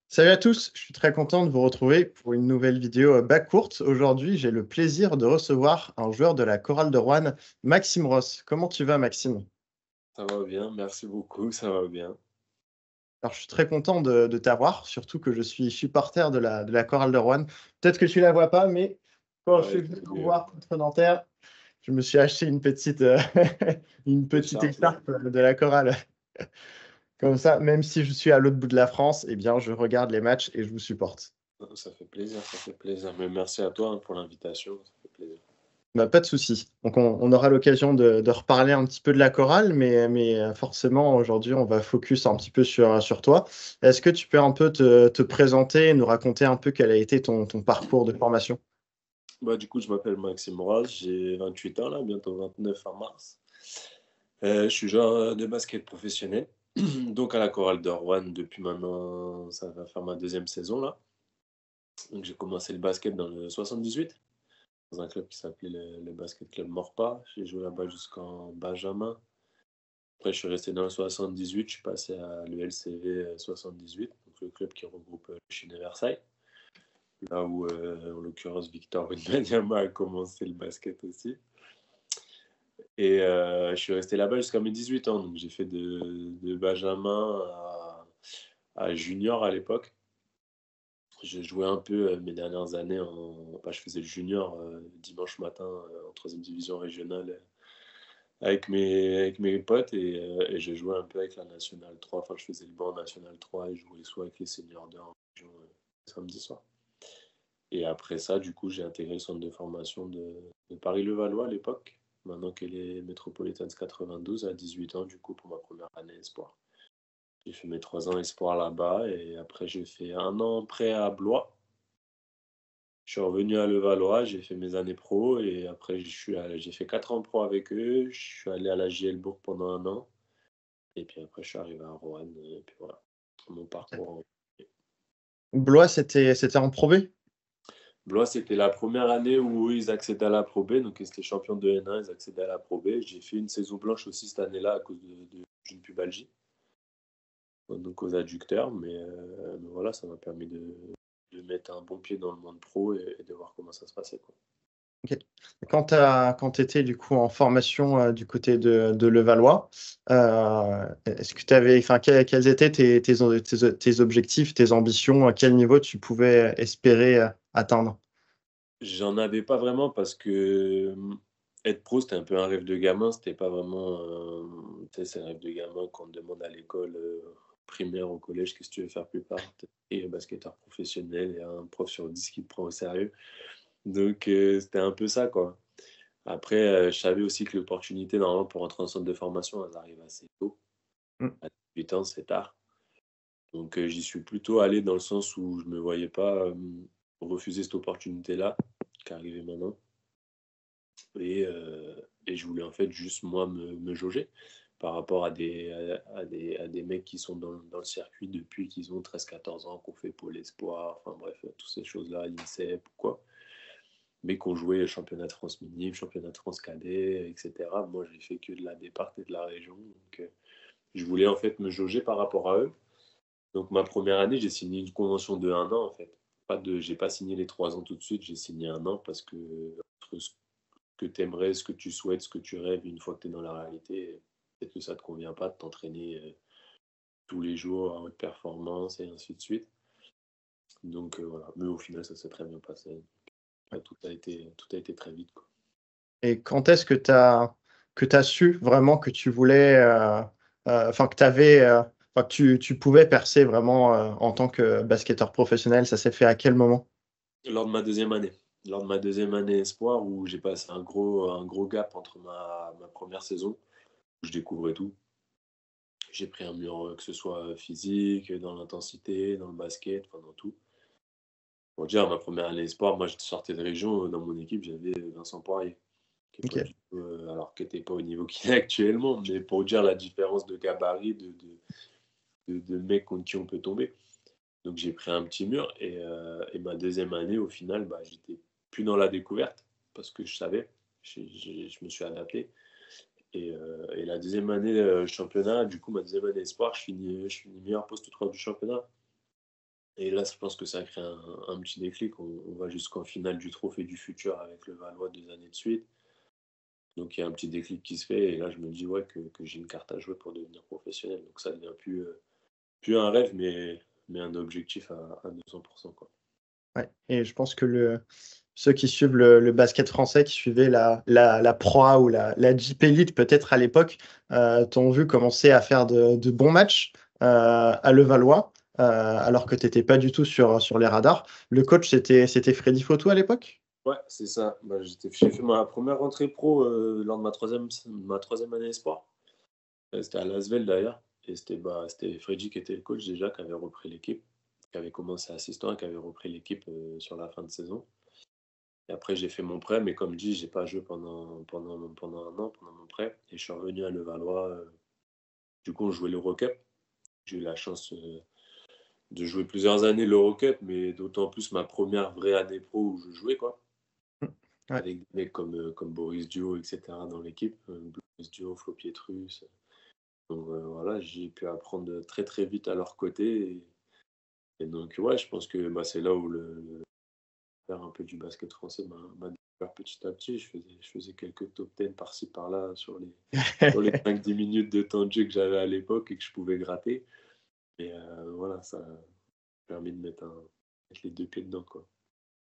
Salut à tous, je suis très content de vous retrouver pour une nouvelle vidéo back courte. Aujourd'hui, j'ai le plaisir de recevoir un joueur de la chorale de Rouen, Maxime Ross. Comment tu vas, Maxime? Ça va bien, merci beaucoup, ça va bien. Alors, je suis très content de t'avoir, surtout que je suis supporter de la chorale de Rouen. Peut-être que tu la vois pas, mais quand je Ouais, suis venu c'est vous mieux. voir contre Nanterre, je me suis acheté une petite, une petite Écharpe, là. écharpe de la chorale. Comme ça, même si je suis à l'autre bout de la France, eh bien, je regarde les matchs et je vous supporte. Non, ça fait plaisir, ça fait plaisir. Mais merci à toi hein, pour l'invitation, ça fait plaisir. Bah, pas de souci. Donc, on aura l'occasion de reparler un petit peu de la chorale, mais forcément, aujourd'hui, on va focus un petit peu sur toi. Est-ce que tu peux un peu te présenter et nous raconter un peu quel a été ton parcours de formation? Du coup, je m'appelle Maxime Ross, j'ai 28 ans là, bientôt 29 en mars. Je suis joueur de basket professionnel, donc à la chorale de Rouen depuis maintenant, ça va faire ma deuxième saison là. Donc j'ai commencé le basket dans le 78, dans un club qui s'appelait le Basket Club Morpa. J'ai joué là-bas jusqu'en Benjamin. Après, je suis resté dans le 78, je suis passé à l'ULCV 78, donc le club qui regroupe le Chine Versailles, là où, en l'occurrence, Victor Wembanyama a commencé le basket aussi. Et je suis resté là-bas jusqu'à mes 18 ans, donc j'ai fait de Benjamin à junior à l'époque. J'ai joué un peu mes dernières années, je faisais le junior dimanche matin en troisième division régionale avec mes potes et je jouais un peu avec la Nationale 3. Enfin, je faisais le banc National 3 et je jouais soit avec les seniors 2 en région samedi soir. Et après ça, du coup, j'ai intégré le centre de formation de Paris-Levallois à l'époque, maintenant qu'elle est Metropolitans 92 à 18 ans, du coup, pour ma première année espoir. J'ai fait mes 3 ans espoir là-bas et après, j'ai fait un an prêt à Blois. Je suis revenu à Levallois, j'ai fait mes années pro et après j'ai fait 4 ans pro avec eux. Je suis allé à la JL Bourg pendant un an et puis après je suis arrivé à Roanne et puis voilà, mon parcours. Blois, c'était en Pro B? Blois, c'était la première année où ils accédaient à la Pro B, donc ils étaient champions de N1, ils accédaient à la Pro B. J'ai fait une saison blanche aussi cette année-là à cause d'une pubalgie, donc aux adducteurs, mais voilà, ça m'a permis de mettre un bon pied dans le monde pro et de voir comment ça se passait, quoi. Ok. Quand tu étais du coup en formation du côté de Levallois, est-ce que tu avais, enfin, quels étaient tes objectifs, tes ambitions, à quel niveau tu pouvais espérer atteindre? J'en avais pas vraiment parce que être pro, c'était un peu un rêve de gamin. C'était pas vraiment, tu sais, c'est un rêve de gamin qu'on te demande à l'école primaire, au collège, qu'est-ce que tu veux faire plus tard? Et basketteur professionnel et un prof sur 10 qui te prend au sérieux. Donc, c'était un peu ça, quoi. Après, je savais aussi que l'opportunité, normalement, pour rentrer en centre de formation, elle arrive assez tôt. Mm. À 18 ans, c'est tard. Donc, j'y suis plutôt allé dans le sens où je me voyais pas refuser cette opportunité-là, qui arrivait maintenant. Et je voulais en fait juste moi me jauger par rapport à des mecs qui sont dans le circuit depuis qu'ils ont 13-14 ans, qu'on fait Pôle Espoir, enfin bref, toutes ces choses-là, l'INSEP, quoi. Mais qu'on jouait championnat de France minime, championnat de France cadet, etc. Moi, j'ai fait que de la départ et de la région. Donc, je voulais en fait me jauger par rapport à eux. Donc, ma première année, j'ai signé une convention de 1 an en fait. J'ai pas signé les 3 ans tout de suite, j'ai signé 1 an parce que entre que tu aimerais, ce que tu souhaites, ce que tu rêves, une fois que tu es dans la réalité, peut-être que ça ne te convient pas de t'entraîner tous les jours à haute performance et ainsi de suite. Donc voilà, mais au final, ça s'est très bien passé. Après, tout a été très vite, quoi. Et quand est-ce que tu as su vraiment que tu voulais, enfin que tu avais, enfin que tu pouvais percer vraiment en tant que basketteur professionnel? Ça s'est fait à quel moment? Lors de ma deuxième année. Lors de ma deuxième année espoir, où j'ai passé un gros gap entre ma première saison, où je découvrais tout. J'ai pris un mur, que ce soit physique, dans l'intensité, dans le basket, enfin dans tout. Pour dire, ma première année espoir, moi je sortais de région, dans mon équipe, j'avais Vincent Poirier, qui est pas Ok. du tout, alors qui n'était pas au niveau qu'il est actuellement, mais pour dire la différence de gabarit, de mecs contre qui on peut tomber. Donc j'ai pris un petit mur et ma deuxième année, au final, j'étais plus dans la découverte parce que je savais, je me suis adapté la deuxième année championnat, du coup, ma deuxième année espoir, je finis meilleur poste 3 du championnat. Et là, je pense que ça crée un petit déclic. On va jusqu'en finale du Trophée du Futur avec le Valois 2 années de suite. Donc il y a un petit déclic qui se fait. Et là, je me dis ouais, que j'ai une carte à jouer pour devenir professionnel. Donc ça devient plus un rêve, mais un objectif à 200%, quoi. Ouais. Et je pense que ceux qui suivent le basket français, qui suivaient la Pro A ou la Jeep Elite peut-être à l'époque, t'ont vu commencer à faire de bons matchs à Levallois, alors que tu n'étais pas du tout sur les radars. Le coach, c'était Freddy Photo à l'époque? Ouais, c'est ça. Bah, j'ai fait ma première rentrée pro lors de ma troisième année espoir. C'était à Lasvel d'ailleurs. Et c'était Freddy qui était le coach déjà, qui avait repris l'équipe, qui avait commencé assistant et qui avait repris l'équipe sur la fin de saison. Et après, j'ai fait mon prêt, mais comme dit, j'ai pas joué pendant un an, pendant mon prêt. Et je suis revenu à Levallois. Du coup, on jouait l'Eurocup. J'ai eu la chance de jouer plusieurs années l'Eurocup, mais d'autant plus ma première vraie année pro où je jouais, quoi. Ouais. Avec des mecs comme Boris Dio, etc. dans l'équipe. Boris Dio, Flo Pietrus. Donc voilà, j'ai pu apprendre très très vite à leur côté. Et donc, ouais, je pense que c'est là où faire un peu du basket français m'a découvert petit à petit. Je faisais quelques top 10 par-ci par-là sur les 5-10 minutes de temps de jeu que j'avais à l'époque et que je pouvais gratter. Et voilà, ça m'a permis de mettre les deux pieds dedans, quoi.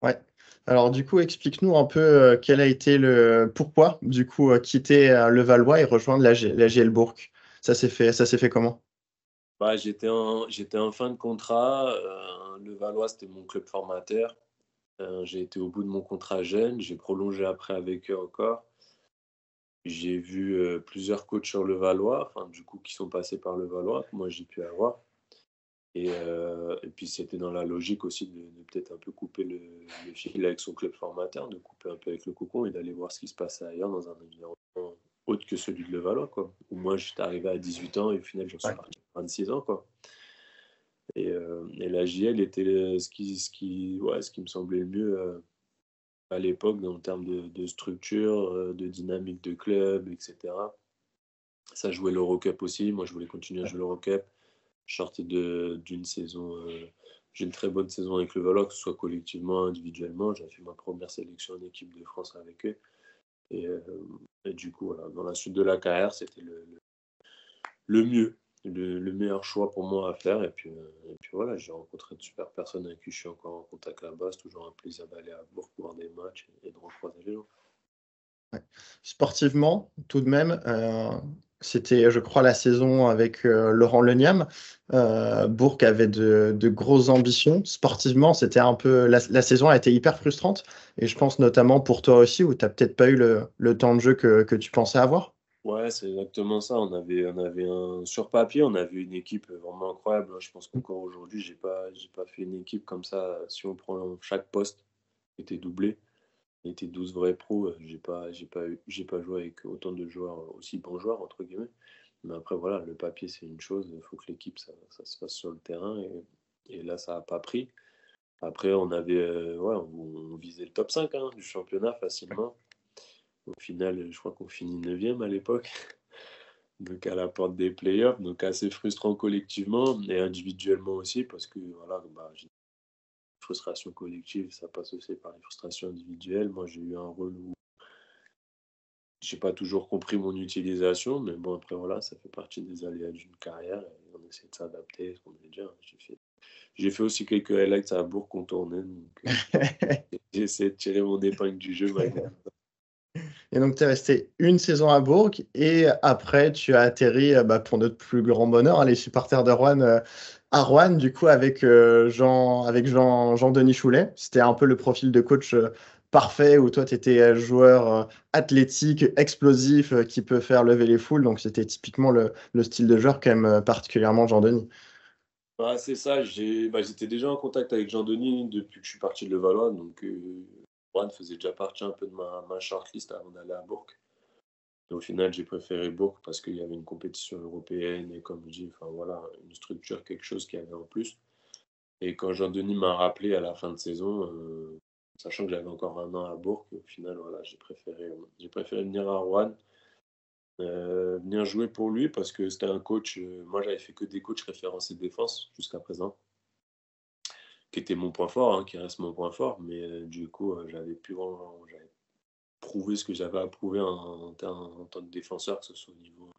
Ouais. Alors du coup, explique-nous un peu quel a été le pourquoi du coup quitter Levallois et rejoindre la GL Bourg. Ça s'est fait comment? J'étais en fin de contrat. Le Valois, c'était mon club formateur. J'ai été au bout de mon contrat jeune. J'ai prolongé après avec eux encore. J'ai vu plusieurs coachs sur le Valois, enfin, du coup, qui sont passés par le Valois, que moi j'ai pu avoir. Et puis c'était dans la logique aussi de peut-être un peu couper le fil avec son club formateur, de couper un peu avec le cocon et d'aller voir ce qui se passait ailleurs dans un environnement autre que celui de Levallois, quoi. Où moi j'étais arrivé à 18 ans et au final j'en suis Ouais. parti à 26 ans, quoi. Et la JL était ce qui me semblait le mieux à l'époque en termes de structure, de dynamique de club, etc. Ça jouait l'Eurocup aussi. Moi, je voulais continuer à jouer l'Eurocup. Je sortais d'une saison, j'ai une très bonne saison avec le Valois, que ce soit collectivement, individuellement. J'avais fait ma première sélection en équipe de France avec eux. Et, euh, et du coup, voilà, dans la suite de la carrière, c'était le mieux, le meilleur choix pour moi à faire. Et puis voilà, j'ai rencontré de super personnes avec qui je suis encore en contact là-bas. C'est toujours un plaisir d'aller à Bourg voir des matchs et de recroiser les gens. Ouais. Sportivement, tout de même, c'était, je crois, la saison avec Laurent Leniam. Bourg avait de grosses ambitions. Sportivement, c'était un peu. La saison a été hyper frustrante. Et je pense notamment pour toi aussi, où tu n'as peut-être pas eu le temps de jeu que tu pensais avoir. Ouais, c'est exactement ça. Sur papier, on avait une équipe vraiment incroyable, hein. Je pense qu'encore aujourd'hui, j'ai pas fait une équipe comme ça. Si on prend chaque poste, qui était doublé, il était 12 vrais pros. J'ai pas joué avec autant de joueurs, aussi bons joueurs, entre guillemets. Mais après, voilà, le papier, c'est une chose. Il faut que l'équipe, ça se fasse sur le terrain. Et là, ça n'a pas pris. Après, ouais, on visait le top 5, hein, du championnat facilement. Au final, je crois qu'on finit 9e à l'époque. Donc à la porte des playoffs, donc assez frustrant collectivement et individuellement aussi parce que voilà, j'ai une frustration collective, ça passe aussi par les frustrations individuelles. Moi j'ai eu un rôle où j'ai pas toujours compris mon utilisation, mais bon après voilà, ça fait partie des aléas d'une carrière et on essaie de s'adapter, ce qu'on est déjà. J'ai fait aussi quelques highlights à Bourg qu'on tournait, donc j'ai essayé de tirer mon épingle du jeu malgré. Et donc, tu es resté une saison à Bourg et après, tu as atterri, pour notre plus grand bonheur, hein, les supporters de Rouen, à Rouen, du coup, avec Jean-Denis Choulet. C'était un peu le profil de coach parfait où toi, tu étais joueur athlétique, explosif, qui peut faire lever les foules. Donc, c'était typiquement le style de joueur qu'aime particulièrement Jean-Denis. C'est ça, j'étais déjà en contact avec Jean-Denis depuis que je suis parti de Levallois, donc Rouen faisait déjà partie un peu de ma shortlist avant d'aller à Bourg. Et au final, j'ai préféré Bourg parce qu'il y avait une compétition européenne et comme je dis, enfin voilà, une structure, quelque chose qu'il y avait en plus. Et quand Jean-Denis m'a rappelé à la fin de saison, sachant que j'avais encore un an à Bourg, au final, voilà, j'ai préféré venir à Rouen. venir jouer pour lui parce que c'était un coach. Moi, j'avais fait que des coachs référencés défense jusqu'à présent, qui était mon point fort, hein, qui reste mon point fort. Mais du coup, j'avais prouvé ce que j'avais à prouver en tant que défenseur, que ce soit au niveau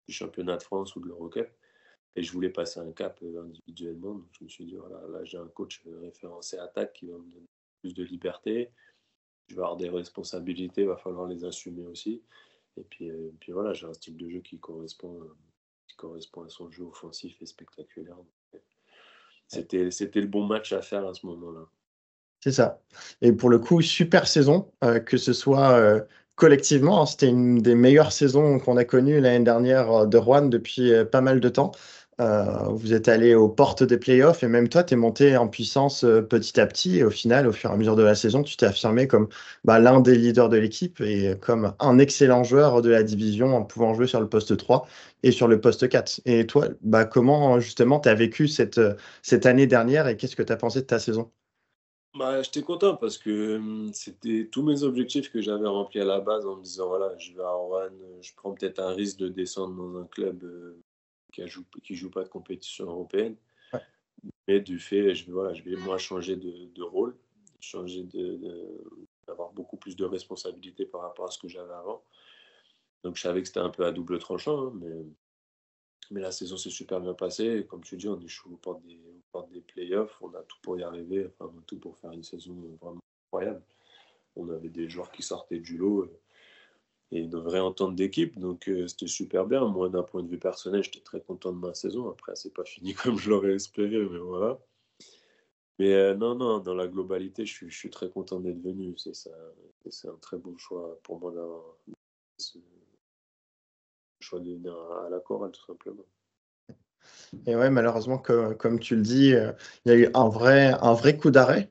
du championnat de France ou de l'Eurocup. Et je voulais passer un cap individuellement. Donc je me suis dit, voilà, là j'ai un coach référencé attaque qui va me donner plus de liberté. Je vais avoir des responsabilités, il va falloir les assumer aussi. Et puis voilà, j'ai un style de jeu qui correspond à son jeu offensif et spectaculaire. Donc, c'était le bon match à faire à ce moment-là. C'est ça. Et pour le coup, super saison, que ce soit collectivement, hein, c'était une des meilleures saisons qu'on a connues l'année dernière de Rouen depuis pas mal de temps. Vous êtes allé aux portes des playoffs et même toi, tu es monté en puissance petit à petit. Et au final, au fur et à mesure de la saison, tu t'es affirmé comme l'un des leaders de l'équipe et comme un excellent joueur de la division en pouvant jouer sur le poste 3 et sur le poste 4. Et toi, comment justement tu as vécu cette année dernière et qu'est-ce que tu as pensé de ta saison? Bah, j'étais content parce que c'était tous mes objectifs que j'avais remplis à la base en me disant, voilà, je vais à Rouen, je prends peut-être un risque de descendre dans un club qui joue pas de compétition européenne. Ouais. Mais du fait, je vais moi changer de rôle, changer d'avoir beaucoup plus de responsabilités par rapport à ce que j'avais avant. Donc je savais que c'était un peu à double tranchant, hein, mais la saison s'est super bien passée. Et comme tu dis, on est chaud aux portes des playoffs. On a tout pour y arriver, enfin, on a tout pour faire une saison vraiment incroyable. On avait des joueurs qui sortaient du lot et une vraie entente d'équipe. Donc c'était super bien. Moi, d'un point de vue personnel, j'étais très content de ma saison. Après, c'est pas fini comme je l'aurais espéré, mais voilà. Mais non, non, dans la globalité, je suis très content d'être venu. C'est un très bon choix pour moi d'avoir ce choix de venir à la chorale, tout simplement. Et ouais, malheureusement, comme tu le dis, il y a eu un vrai coup d'arrêt.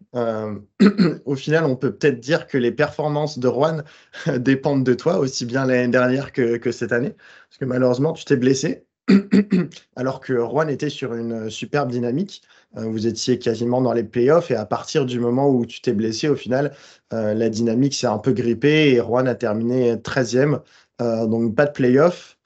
Au final, on peut peut-être dire que les performances de Rouen dépendent de toi, aussi bien l'année dernière que cette année. Parce que malheureusement, tu t'es blessé, alors que Rouen était sur une superbe dynamique. Vous étiez quasiment dans les playoffs, et à partir du moment où tu t'es blessé, au final, la dynamique s'est un peu grippée, et Rouen a terminé 13e. Donc pas de playoffs.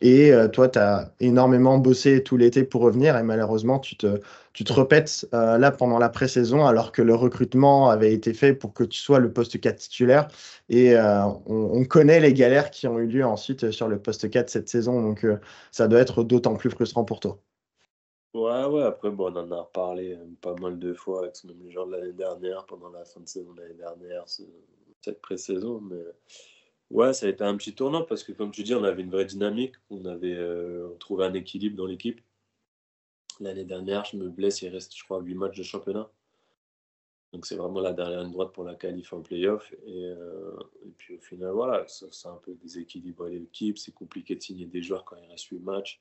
Et toi, tu as énormément bossé tout l'été pour revenir et malheureusement, tu te répètes là pendant la pré-saison alors que le recrutement avait été fait pour que tu sois le poste 4 titulaire. Et on connaît les galères qui ont eu lieu ensuite sur le poste 4 cette saison. Donc, ça doit être d'autant plus frustrant pour toi. Ouais, ouais, après, bon, on en a reparlé pas mal de fois avec même les gens de l'année dernière, pendant la fin de saison de l'année dernière, cette pré-saison. Mais ouais, ça a été un petit tournant parce que, comme tu dis, on avait une vraie dynamique. On avait trouvé un équilibre dans l'équipe. L'année dernière, je me blesse, il reste, je crois, 8 matchs de championnat. Donc, c'est vraiment la dernière ligne droite pour la qualif en playoff. Et puis, au final, voilà, ça a un peu déséquilibré l'équipe. C'est compliqué de signer des joueurs quand il reste 8 matchs.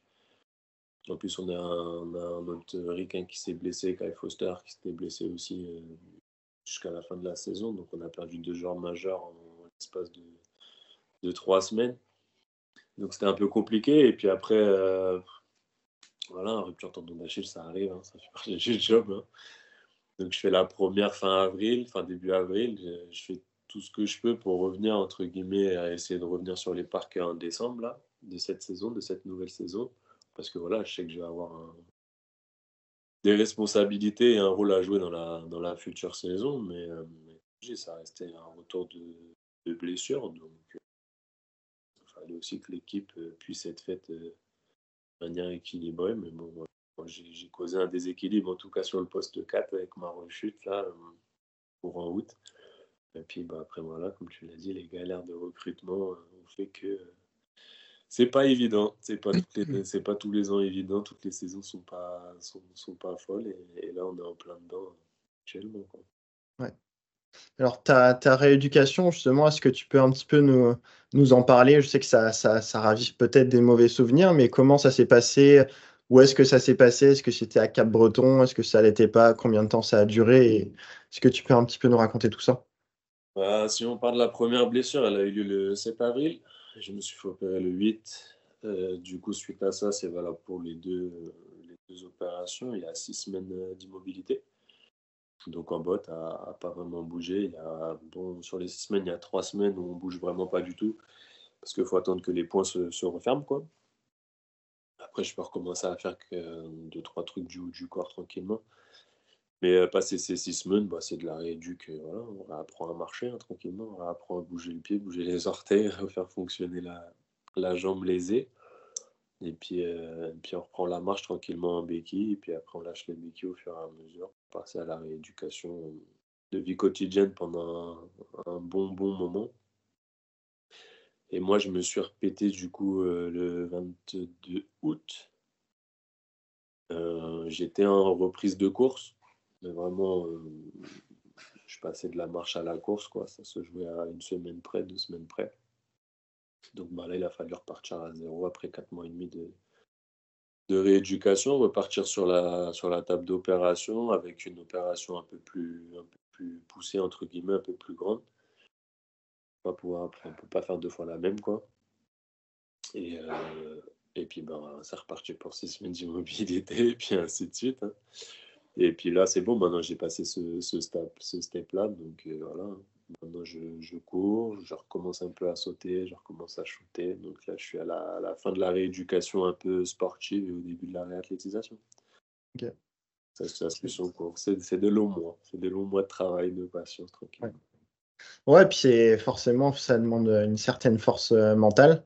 En plus, on a un autre Ricain qui s'est blessé, Kyle Foster, qui s'était blessé aussi jusqu'à la fin de la saison. Donc, on a perdu 2 joueurs majeurs en l'espace de 3 semaines. Donc, c'était un peu compliqué. Et puis après, voilà, un rupture tendon d'Achille, ça arrive, hein, ça fait partie du job, hein. Donc, je fais la première fin avril, fin début avril. Je fais tout ce que je peux pour revenir, entre guillemets, à essayer de revenir sur les parquets en décembre, là, de cette saison, de cette nouvelle saison. Parce que voilà, je sais que je vais avoir des responsabilités et un rôle à jouer dans la future saison, mais ça restait un retour de blessure, donc il fallait aussi que l'équipe puisse être faite de manière équilibrée, mais bon, moi, j'ai causé un déséquilibre, en tout cas sur le poste 4 avec ma rechute là, pour en août. Et puis bah, après voilà, comme tu l'as dit, les galères de recrutement ont fait que c'est pas évident, c'est pas tous les ans évident, toutes les saisons sont pas folles, et là on est en plein dedans actuellement, quoi. Ouais. Alors, ta rééducation, justement, est-ce que tu peux un petit peu nous en parler? Je sais que ça ravive peut-être des mauvais souvenirs, mais comment ça s'est passé? Où est-ce que ça s'est passé? Est-ce que c'était à Cap-Breton? Est-ce que ça l'était pas? Combien de temps ça a duré? Et est-ce que tu peux un petit peu nous raconter tout ça? Bah, si on parle de la première blessure, elle a eu lieu le 7 avril. Je me suis fait opérer le 8. Du coup, suite à ça, c'est valable pour les deux opérations. Il y a 6 semaines d'immobilité. Donc en bas, à pas vraiment bouger. Bon, sur les 6 semaines, il y a 3 semaines où on bouge vraiment pas du tout. parce qu'il faut attendre que les points se referment, quoi. Après, je peux recommencer à faire que 2-3 trucs du haut du corps tranquillement. Mais passer ces 6 semaines, bah, c'est de la rééduque. Voilà, on réapprend à marcher hein, tranquillement, on réapprend à bouger le pied, bouger les orteils, à faire fonctionner la jambe lésée. Et puis on reprend la marche tranquillement en béquille. Et puis après, on lâche les béquilles au fur et à mesure. Passer à la rééducation de vie quotidienne pendant un bon moment. Et moi, je me suis repété du coup le 22 août. J'étais en reprise de course. Mais vraiment, je passais de la marche à la course, quoi. Ça se jouait à une semaine près, 2 semaines près. Donc bah, là, il a fallu repartir à zéro après 4 mois et demi de rééducation, repartir sur la table d'opération avec une opération un peu plus poussée, entre guillemets, un peu plus grande. On ne peut pas faire 2 fois la même, quoi. Et, et puis, ben, c'est reparti pour 6 semaines d'immobilité, et puis ainsi de suite, hein. Et puis là, c'est bon, maintenant j'ai passé ce step-là, donc voilà. Maintenant, je cours, je recommence un peu à sauter, je recommence à shooter. Donc là, je suis à la fin de la rééducation un peu sportive et au début de la réathlétisation. Ok. Ça suit son cours. C'est de longs mois. C'est des longs mois de travail, de patience, tranquille. Ouais. Ouais, puis forcément, ça demande une certaine force mentale.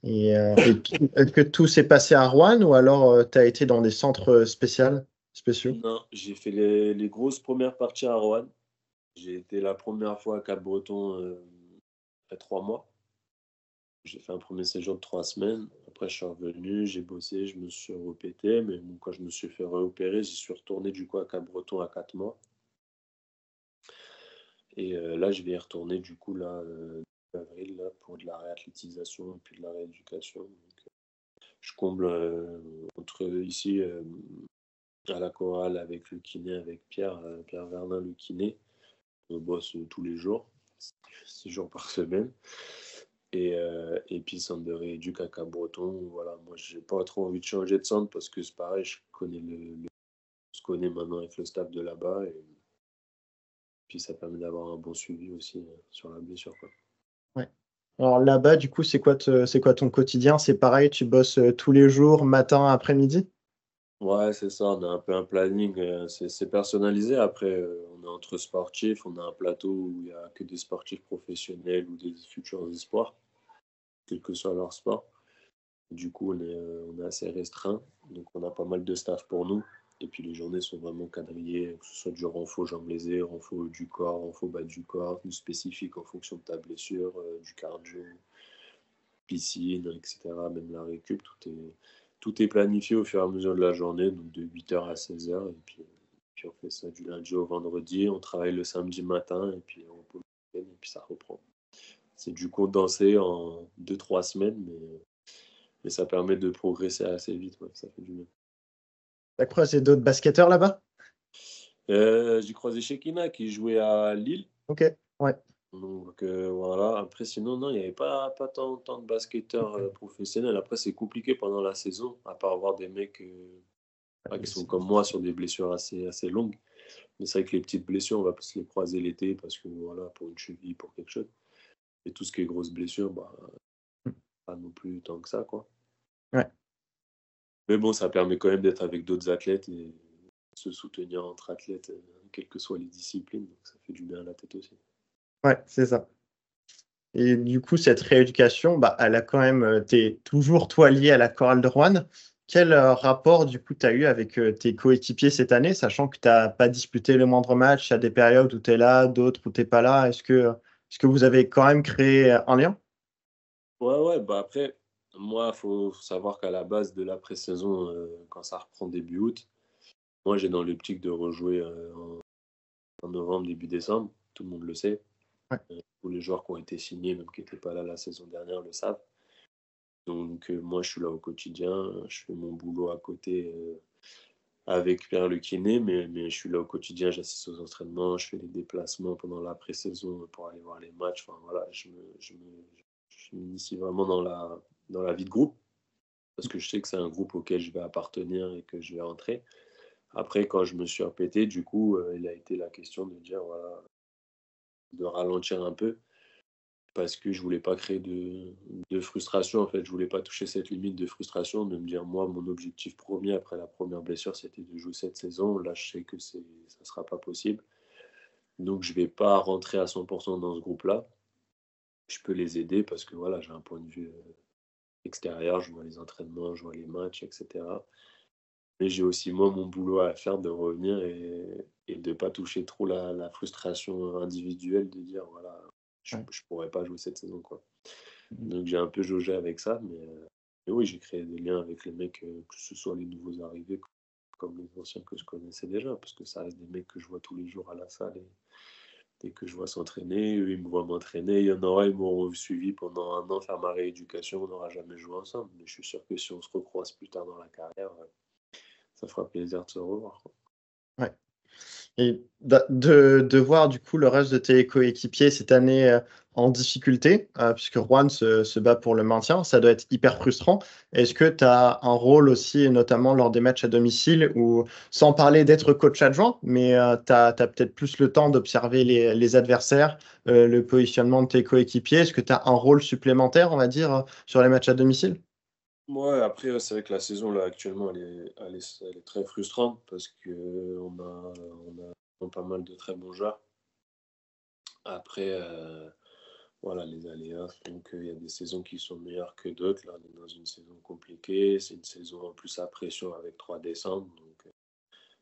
Est-ce que tout s'est passé à Rouen ou alors tu as été dans des centres spéciaux? Non, j'ai fait les grosses premières parties à Roanne. J'ai été la première fois à Cap-Breton après 3 mois. J'ai fait un premier séjour de 3 semaines. Après, je suis revenu, j'ai bossé, je me suis repété. Mais bon, quand je me suis fait réopérer, j'y suis retourné du coup à Cap-Breton à 4 mois. Et là, je vais y retourner du coup là, avril, là, pour de la réathlétisation et puis de la rééducation. Donc, je comble entre ici à la chorale avec le kiné, avec Pierre Vernin, le kiné. On bosse tous les jours, 6 jours par semaine. Et puis centre de rééduc à Cap-Breton. Voilà, moi j'ai pas trop envie de changer de centre parce que c'est pareil, je connais maintenant avec le staff de là-bas et puis ça permet d'avoir un bon suivi aussi sur la blessure, quoi. Ouais. Alors là-bas, du coup, c'est quoi ton quotidien? C'est pareil, tu bosses tous les jours, matin, après-midi? Ouais, c'est ça, on a un peu un planning, c'est personnalisé. Après, on est entre sportifs, on a un plateau où il y a que des sportifs professionnels ou des futurs espoirs, quel que soit leur sport. Du coup, on est assez restreint, donc on a pas mal de staff pour nous. Et puis les journées sont vraiment quadrillées, que ce soit du renfo jambes lésées, renfo haut du corps, renfo bas du corps, du spécifique en fonction de ta blessure, du cardio, piscine, etc. Même la récup, tout est planifié au fur et à mesure de la journée, donc de 8 h à 16 h. Et puis on fait ça du lundi au vendredi, on travaille le samedi matin, et puis on repose le week-end, et puis ça reprend. C'est du condensé en 2-3 semaines, mais ça permet de progresser assez vite, ouais, ça fait du bien. T'as croisé d'autres basketteurs là-bas? J'ai croisé Shekina qui jouait à Lille. Ok, ouais. Donc voilà, après sinon, non, il n'y avait pas tant de basketteurs professionnels. Après, c'est compliqué pendant la saison, à part avoir des mecs qui sont comme moi sur des blessures assez longues. Mais c'est vrai que les petites blessures, on va se les croiser l'été parce que voilà, pour une cheville, pour quelque chose. Et tout ce qui est grosses blessures, bah, pas non plus tant que ça, quoi. Ouais. Mais bon, ça permet quand même d'être avec d'autres athlètes et se soutenir entre athlètes, quelles que soient les disciplines. Donc ça fait du bien à la tête aussi. Ouais, c'est ça. Et du coup, cette rééducation, bah, elle a quand même, tu toujours toi lié à la chorale de Rouen. Quel rapport du coup tu as eu avec tes coéquipiers cette année, sachant que tu n'as pas disputé le moindre match, il y a des périodes où tu es là, d'autres où tu n'es pas là. Est-ce que vous avez quand même créé un lien? Ouais, ouais, bah après, moi, faut savoir qu'à la base de la pré-saison, quand ça reprend début août, moi j'ai dans l'optique de rejouer en novembre, début décembre. Tout le monde le sait. Ouais. Tous les joueurs qui ont été signés, même qui n'étaient pas là la saison dernière, le savent. Donc moi, je suis là au quotidien, je fais mon boulot à côté avec Pierre le kiné, mais je suis là au quotidien, j'assiste aux entraînements, je fais des déplacements pendant la pré-saison pour aller voir les matchs. Enfin voilà, je m'initie vraiment dans la vie de groupe parce que je sais que c'est un groupe auquel je vais appartenir et que je vais rentrer. Après, quand je me suis répété, du coup, il a été la question de dire voilà, de ralentir un peu parce que je voulais pas créer de frustration. En fait, je voulais pas toucher cette limite de frustration, de me dire, moi, mon objectif premier après la première blessure, c'était de jouer cette saison. Là, je sais que ça sera pas possible. Donc, je vais pas rentrer à 100% dans ce groupe-là. Je peux les aider parce que voilà, j'ai un point de vue extérieur, je vois les entraînements, je vois les matchs, etc. Mais j'ai aussi, moi, mon boulot à faire de revenir et de ne pas toucher trop la frustration individuelle de dire, voilà, je ne Ouais. pourrais pas jouer cette saison, quoi. Donc j'ai un peu jaugé avec ça, mais oui, j'ai créé des liens avec les mecs, que ce soit les nouveaux arrivés comme les anciens que je connaissais déjà, parce que ça reste des mecs que je vois tous les jours à la salle et que je vois s'entraîner, eux, ils me voient m'entraîner. Il y en aura, ils m'auront suivi pendant un an faire ma rééducation, on n'aura jamais joué ensemble. Mais je suis sûr que si on se recroise plus tard dans la carrière, ça fera plaisir de se revoir, quoi. Ouais. Et de voir du coup le reste de tes coéquipiers cette année en difficulté, puisque Juan se bat pour le maintien, ça doit être hyper frustrant. Est-ce que tu as un rôle aussi, notamment lors des matchs à domicile, où, sans parler d'être coach adjoint, mais tu as peut-être plus le temps d'observer les adversaires, le positionnement de tes coéquipiers? Est-ce que tu as un rôle supplémentaire, on va dire, sur les matchs à domicile? Ouais, après, c'est vrai que la saison, là, actuellement, elle est très frustrante parce qu'on a pas mal de très bons joueurs. Après, voilà, les aléas font qu'il y a des saisons qui sont meilleures que d'autres. Là, on est dans une saison compliquée. C'est une saison en plus à pression avec 3 décembre. Donc,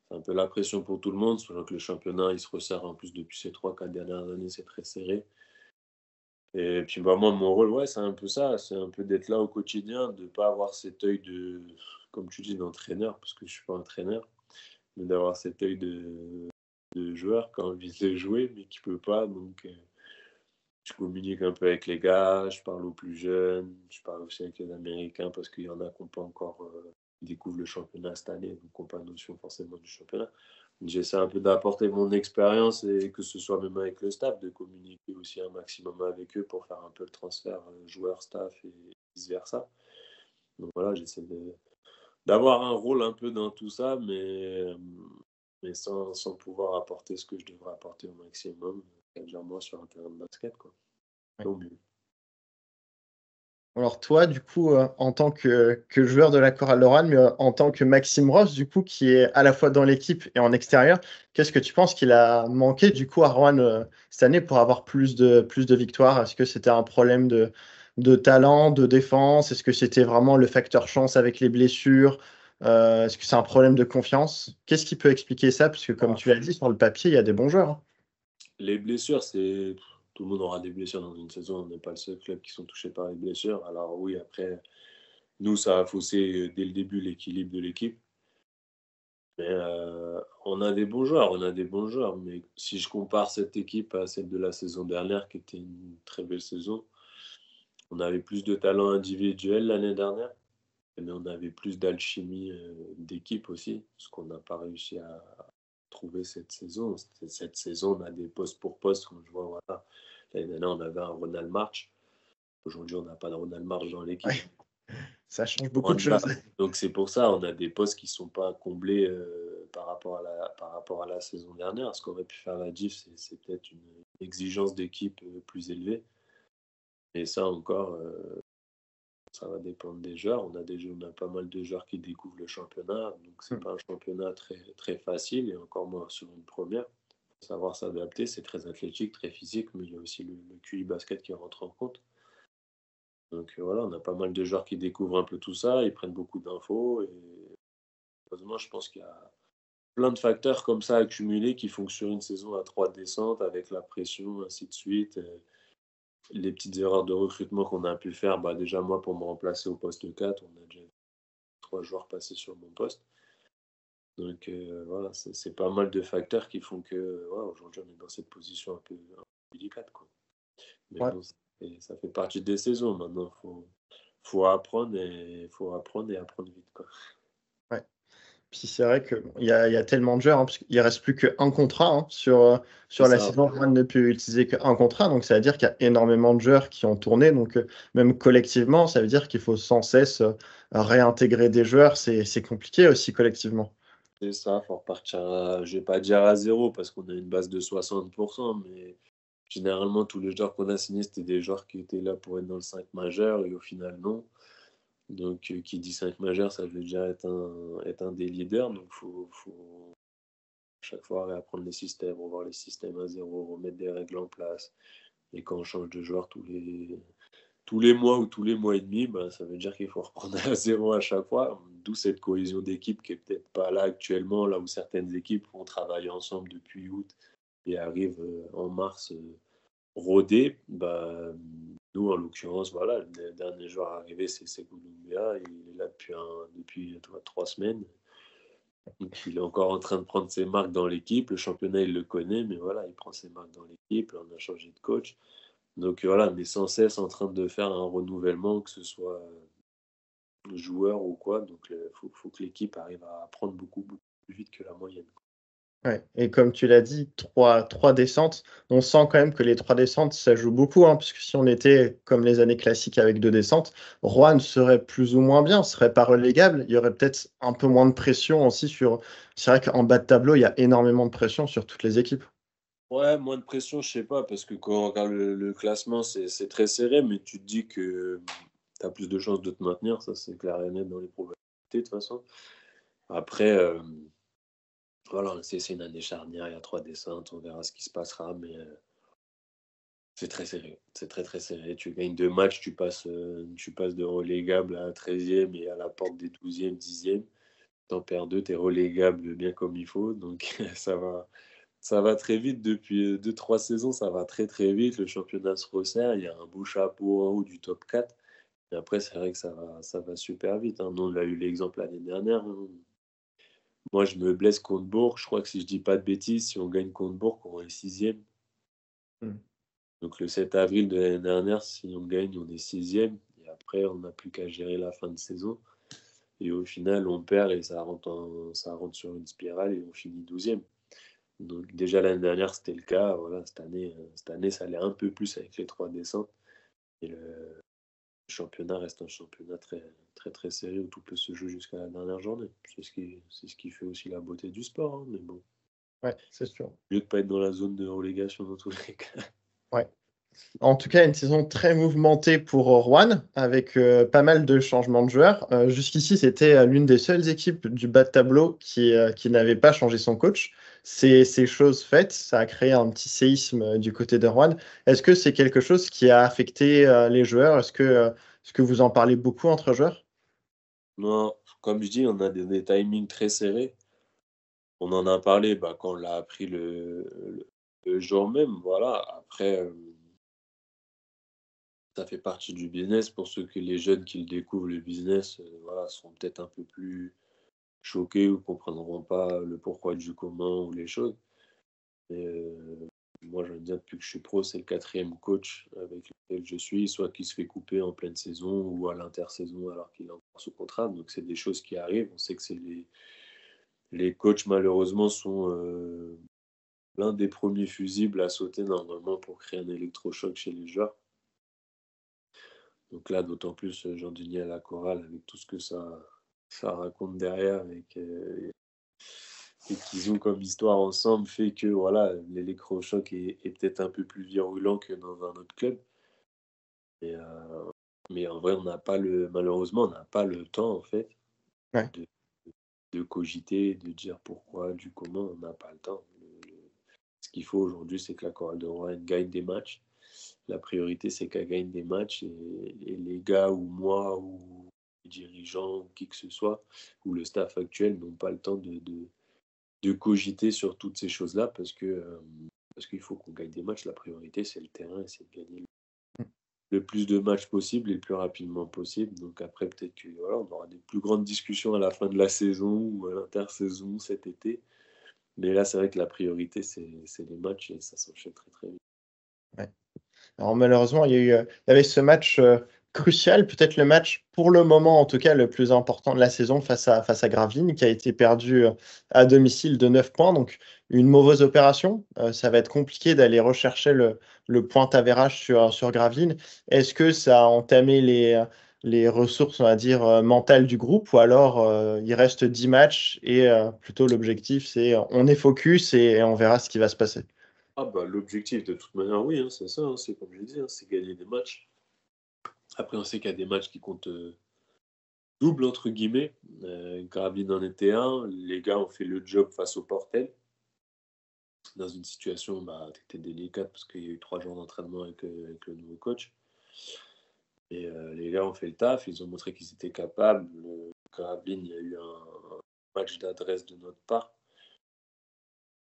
c'est un peu la pression pour tout le monde, sachant que le championnat, il se resserre en plus depuis ces 3 4 dernières années, c'est très serré. Et puis bah, moi, mon rôle, ouais, c'est un peu ça, c'est un peu d'être là au quotidien, de ne pas avoir cet œil comme tu dis, d'entraîneur, parce que je ne suis pas entraîneur, mais d'avoir cet œil de joueur qui a envie de jouer, mais qui ne peut pas. Donc, je communique un peu avec les gars, je parle aux plus jeunes, je parle aussi avec les Américains, parce qu'il y en a qui n'ont pas encore découvert le championnat cette année, donc qui n'ont pas notion forcément du championnat. J'essaie un peu d'apporter mon expérience et que ce soit même avec le staff, de communiquer aussi un maximum avec eux pour faire un peu le transfert joueur-staff et vice-versa. Donc voilà, d'avoir un rôle un peu dans tout ça, mais sans pouvoir apporter ce que je devrais apporter au maximum, c'est-à-dire moi sur un terrain de basket, quoi. Au mieux. Alors toi, du coup, en tant que joueur de la chorale Lorraine, mais en tant que Maxime Ross, du coup, qui est à la fois dans l'équipe et en extérieur, qu'est-ce que tu penses qu'il a manqué du coup à Rouen cette année pour avoir plus de victoires? Est-ce que c'était un problème de talent, de défense? Est-ce que c'était vraiment le facteur chance avec les blessures? Est-ce que c'est un problème de confiance? Qu'est-ce qui peut expliquer ça? Parce que comme Ah, tu l'as dit, sur le papier, il y a des bons joueurs, hein. les blessures, tout le monde aura des blessures dans une saison. On n'est pas le seul club qui sont touchés par les blessures. Alors oui, après, nous, ça a faussé dès le début l'équilibre de l'équipe. Mais on a des bons joueurs, on a des bons joueurs. Mais si je compare cette équipe à celle de la saison dernière, qui était une très belle saison, on avait plus de talent individuel l'année dernière, mais on avait plus d'alchimie d'équipe aussi, ce qu'on n'a pas réussi à trouver cette saison. Cette saison, on a des postes pour postes. Quand je vois, voilà, l'année dernière, on avait un Ronald March. Aujourd'hui, on n'a pas de Ronald March dans l'équipe. Ouais, ça change beaucoup Loin de de là. choses. Donc c'est pour ça, on a des postes qui ne sont pas comblés par rapport à la saison dernière. Ce qu'aurait pu faire la GIF, c'est peut-être une exigence d'équipe plus élevée. Et ça encore, ça va dépendre des joueurs. On a pas mal de joueurs qui découvrent le championnat, donc c'est pas un championnat très, très facile, et encore moins sur une première. Faut savoir s'adapter, c'est très athlétique, très physique, mais il y a aussi le QI basket qui rentre en compte. Donc voilà, on a pas mal de joueurs qui découvrent un peu tout ça, ils prennent beaucoup d'infos, et heureusement, je pense qu'il y a plein de facteurs comme ça accumulés qui font que sur une saison à 3 descentes, avec la pression, ainsi de suite, les petites erreurs de recrutement qu'on a pu faire, bah déjà moi pour me remplacer au poste 4, on a déjà 3 joueurs passés sur mon poste. Donc voilà, c'est pas mal de facteurs qui font que voilà, aujourd'hui on est dans cette position un peu délicate, quoi. Mais Ouais. bon, ça fait partie des saisons. Maintenant, faut apprendre et apprendre vite, quoi. Ouais. Puis c'est vrai qu'il y a tellement de joueurs, hein, parce qu'il ne reste plus qu'un contrat, hein, C'est sur la ça. saison. Juan ne peut utiliser qu'un contrat, donc ça veut dire qu'il y a énormément de joueurs qui ont tourné. Donc même collectivement, ça veut dire qu'il faut sans cesse réintégrer des joueurs. C'est compliqué aussi collectivement. C'est ça, faut repartir je vais pas dire à zéro parce qu'on a une base de 60%, mais généralement, tous les joueurs qu'on a signés, c'était des joueurs qui étaient là pour être dans le 5 majeur, et au final, non. Donc, qui dit 5 majeur, ça veut déjà être un des leaders. Donc, faut chaque fois réapprendre les systèmes, revoir les systèmes à zéro, remettre des règles en place. Et quand on change de joueur tous les mois ou tous les mois et demi, ben, ça veut dire qu'il faut reprendre à zéro à chaque fois. D'où cette cohésion d'équipe qui est peut-être pas là actuellement, là où certaines équipes ont travaillé ensemble depuis août et arrivent en mars rodés. Bah, nous, en l'occurrence, voilà, le dernier joueur arrivé, c'est Sekou Doumbia. Il est là depuis 3 semaines. Donc, il est encore en train de prendre ses marques dans l'équipe. Le championnat, il le connaît, mais voilà, il prend ses marques dans l'équipe. On a changé de coach. Donc voilà, on est sans cesse en train de faire un renouvellement, que ce soit joueur ou quoi. Donc il faut que l'équipe arrive à apprendre beaucoup plus vite que la moyenne. Ouais. Et comme tu l'as dit, trois descentes. On sent quand même que les trois descentes, ça joue beaucoup, hein, puisque si on était comme les années classiques avec deux descentes, Rouen serait plus ou moins bien, serait pas relégable. Il y aurait peut-être un peu moins de pression aussi sur. C'est vrai qu'en bas de tableau, il y a énormément de pression sur toutes les équipes. Ouais, moins de pression, je sais pas, parce que quand on regarde le classement, c'est très serré, mais tu te dis que tu as plus de chances de te maintenir, ça c'est clair et net dans les probabilités de toute façon. Après, voilà, c'est une année charnière, il y a 3 descentes, on verra ce qui se passera, mais c'est très serré, c'est très serré. Tu gagnes 2 matchs, tu passes de relégable à 13e et à la porte des 12e, 10e. T'en perds 2, t'es relégable bien comme il faut, donc ça va très vite depuis 2, 3 saisons, ça va très vite. Le championnat se resserre, il y a un beau chapeau en haut du top 4. Et après, c'est vrai que ça va super vite, hein. Nous, on a eu l'exemple l'année dernière, hein. Moi, je me blesse contre Bourg. Je crois que si je dis pas de bêtises, si on gagne contre Bourg, on est 6e. Mm. Donc le 7 avril de l'année dernière, si on gagne, on est 6e. Et après, on n'a plus qu'à gérer la fin de saison. Et au final, on perd et ça rentre sur une spirale et on finit 12e. Donc déjà l'année dernière, c'était le cas. Voilà, cette année, ça allait un peu plus avec les 3 descentes. Et le championnat reste un championnat très serré où tout peut se jouer jusqu'à la dernière journée. C'est ce qui fait aussi la beauté du sport, hein. Mais bon, Ouais, c'est sûr. mieux de pas être dans la zone de relégation dans tous les cas. Ouais. En tout cas, une saison très mouvementée pour Rouen, avec pas mal de changements de joueurs. Jusqu'ici, c'était l'une des seules équipes du bas de tableau qui n'avait pas changé son coach. C'est chose faite, ça a créé un petit séisme du côté de Rouen. Est-ce que c'est quelque chose qui a affecté les joueurs? Est-ce que vous en parlez beaucoup entre joueurs? Non, comme je dis, on a des timings très serrés. On en a parlé bah, quand on l'a appris le jour même. Voilà. Après, ça fait partie du business. Pour les jeunes qui le découvrent, le business, voilà, seront peut-être un peu plus choqués ou comprendront pas le pourquoi du comment ou les choses. Et, moi, je veux dire, depuis que je suis pro, c'est le 4e coach avec lequel je suis, soit qui se fait couper en pleine saison ou à l'intersaison alors qu'il est encore sous contrat. Donc, c'est des choses qui arrivent. On sait que les coachs, malheureusement, sont l'un des premiers fusibles à sauter normalement pour créer un électrochoc chez les joueurs. Donc là, d'autant plus Jean-Denis à la chorale, avec tout ce que ça raconte derrière, et qu'ils ont comme histoire ensemble, fait que voilà, l'électrochoc est peut-être un peu plus virulent que dans un autre club. Et, mais en vrai, malheureusement, on n'a pas le temps, en fait, Ouais. de, de cogiter, de dire pourquoi, du comment, on n'a pas le temps. Ce qu'il faut aujourd'hui, c'est que la chorale de Rouen gagne des matchs. La priorité, c'est qu'elle gagne des matchs, et les gars ou moi ou les dirigeants ou qui que ce soit ou le staff actuel n'ont pas le temps de cogiter sur toutes ces choses-là parce qu'il faut qu'on gagne des matchs. La priorité, c'est le terrain et c'est de gagner le plus de matchs possible et le plus rapidement possible. Donc après, peut-être qu'on voilà, on aura des plus grandes discussions à la fin de la saison ou à l'intersaison cet été. Mais là, c'est vrai que la priorité, c'est les matchs et ça s'enchaîne très vite. Ouais. Alors malheureusement, il y avait ce match crucial, peut-être le match pour le moment en tout cas le plus important de la saison face à Gravelines, qui a été perdu à domicile de 9 points. Donc une mauvaise opération. Ça va être compliqué d'aller rechercher le point avérage sur Gravelines. Est-ce que ça a entamé les ressources, on va dire, mentales du groupe, ou alors il reste 10 matchs et plutôt l'objectif c'est on est focus et on verra ce qui va se passer? Ah bah l'objectif de toute manière, oui, hein, c'est ça, hein, c'est comme je dit, hein, c'est gagner des matchs. Après, on sait qu'il y a des matchs qui comptent double, entre guillemets. Gravelines en était un. Les gars ont fait le job face au Portel. Dans une situation qui était délicate parce qu'il y a eu 3 jours d'entraînement avec le nouveau coach. Et les gars ont fait le taf, ils ont montré qu'ils étaient capables. Gravelines, il y a eu un match d'adresse de notre part.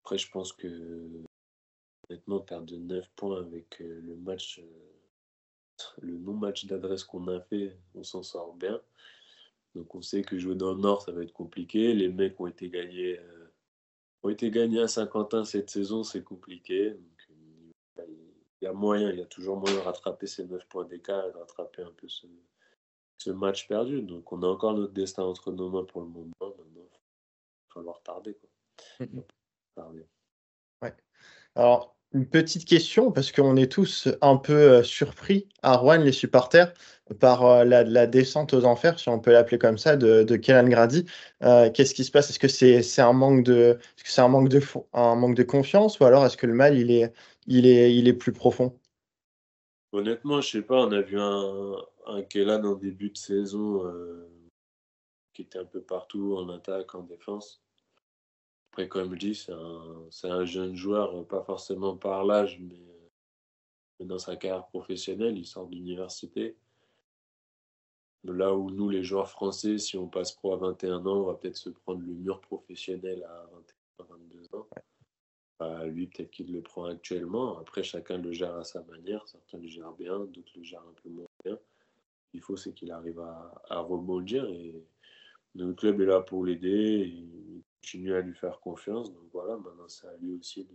Après, je pense que honnêtement, perdre de 9 points avec le non-match d'adresse qu'on a fait, on s'en sort bien. Donc on sait que jouer dans le Nord, ça va être compliqué. Les mecs ont été gagnés à Saint-Quentin cette saison, c'est compliqué. Donc, il y a moyen, il y a toujours moyen de rattraper ces 9 points d'écart et de rattraper un peu ce match perdu. Donc on a encore notre destin entre nos mains pour le moment. Maintenant, il va falloir tarder, quoi. Mhm. Tarder. Ouais. Alors, une petite question, parce qu'on est tous un peu surpris à Rouen, les supporters, par la descente aux enfers, si on peut l'appeler comme ça, de Kélan Grady. Qu'est-ce qui se passe? Est-ce que c'est un manque est-ce que c'est un manque de confiance, ou alors est-ce que le mal, il est plus profond? Honnêtement, je sais pas, on a vu un Kélan en début de saison qui était un peu partout, en attaque, en défense. Après, comme je dis, c'est un jeune joueur, pas forcément par l'âge, mais dans sa carrière professionnelle, il sort d'université. Là où nous, les joueurs français, si on passe pro à 21 ans, on va peut-être se prendre le mur professionnel à 21, 22 ans. Lui, peut-être qu'il le prend actuellement. Après, chacun le gère à sa manière. Certains le gèrent bien, d'autres le gèrent un peu moins bien. Il faut, c'est qu'il arrive à rebondir. Et le club est là pour l'aider. Il continue à lui faire confiance. Donc voilà, maintenant, c'est à lui aussi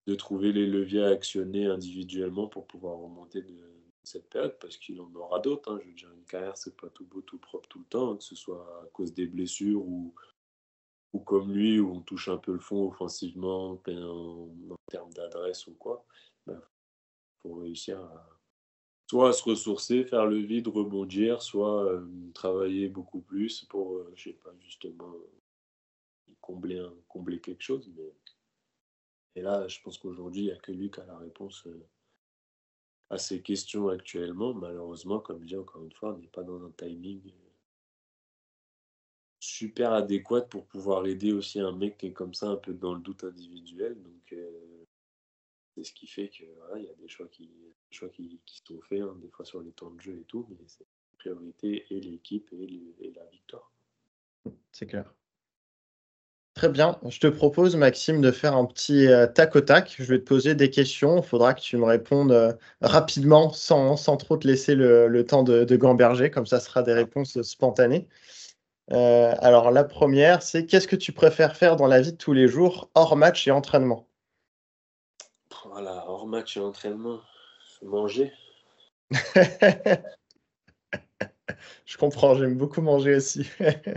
de trouver les leviers à actionner individuellement pour pouvoir remonter de cette période, parce qu'il en aura d'autres, hein. Je veux dire, une carrière, c'est pas tout beau, tout propre tout le temps, que ce soit à cause des blessures ou comme lui, où on touche un peu le fond offensivement, en termes d'adresse ou quoi. Ben, faut réussir soit à se ressourcer, faire le vide, rebondir, soit travailler beaucoup plus pour, je sais pas, justement combler quelque chose. Et là, je pense qu'aujourd'hui, il n'y a que lui qui a la réponse à ces questions actuellement. Malheureusement, comme je dis encore une fois, on n'est pas dans un timing super adéquat pour pouvoir aider aussi un mec qui est comme ça, un peu dans le doute individuel. Donc, c'est ce qui fait que voilà, il y a des choix qui sont faits, hein, des fois sur les temps de jeu et tout, mais c'est la priorité et l'équipe et la victoire. C'est clair. Très bien. Je te propose, Maxime, de faire un petit tac au tac. Je vais te poser des questions. Il faudra que tu me répondes rapidement, sans trop te laisser le temps de gamberger. Comme ça sera des Ah, réponses spontanées. Alors, la première, c'est qu'est-ce que tu préfères faire dans la vie de tous les jours, hors match et entraînement? voilà, hors match et entraînement, manger. Je comprends, j'aime beaucoup manger aussi.